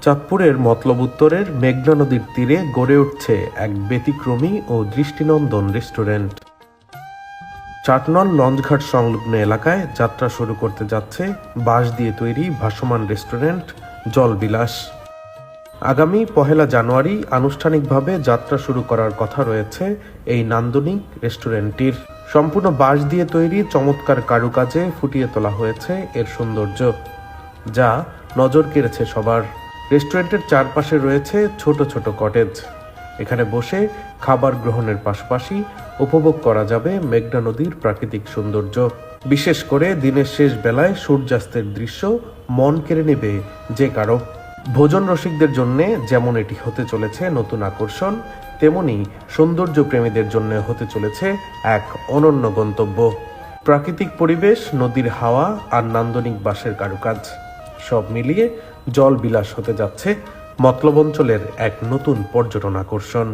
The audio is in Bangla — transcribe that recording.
চাঁদপুরের মতলব উত্তরের মেঘনা নদীর তীরে গড়ে উঠছে এক ব্যতিক্রমী ও দৃষ্টিনন্দন রেস্টুরেন্ট। চাটনল লঞ্চঘাট সংলগ্ন এলাকায় যাত্রা শুরু করতে যাচ্ছে বাঁশ দিয়ে তৈরি ভাসমান রেস্টুরেন্ট জলবিলাস। আগামী 1 জানুয়ারি আনুষ্ঠানিকভাবে যাত্রা শুরু করার কথা রয়েছে এই নান্দনিক রেস্টুরেন্টটির। সম্পূর্ণ বাঁশ দিয়ে তৈরি চমৎকার কারুকাজে ফুটিয়ে তোলা হয়েছে এর সৌন্দর্য, যা নজর কেড়েছে সবার। রেস্টুরেন্টের চারপাশে রয়েছে ছোট ছোট কটেজ। এখানে বসে খাবার গ্রহণের পাশাপাশি উপভোগ করা যাবে মেঘনা নদীর প্রাকৃতিক সৌন্দর্য। বিশেষ করে দিনের শেষ বেলায় সূর্যাস্তের দৃশ্য মন কেড়ে নেবে যে কারো। ভোজন রসিকদের জন্য যেমন এটি হতে চলেছে নতুন আকর্ষণ, তেমনি সৌন্দর্য প্রেমীদের জন্য হতে চলেছে এক অনন্য গন্তব্য। প্রাকৃতিক পরিবেশ, নদীর হাওয়া আর নান্দনিক বাঁশের কারুকাজ সব মিলিয়ে জলবিলাস হতে যাচ্ছে মতলব অঞ্চলের এক নতুন পর্যটন আকর্ষণ।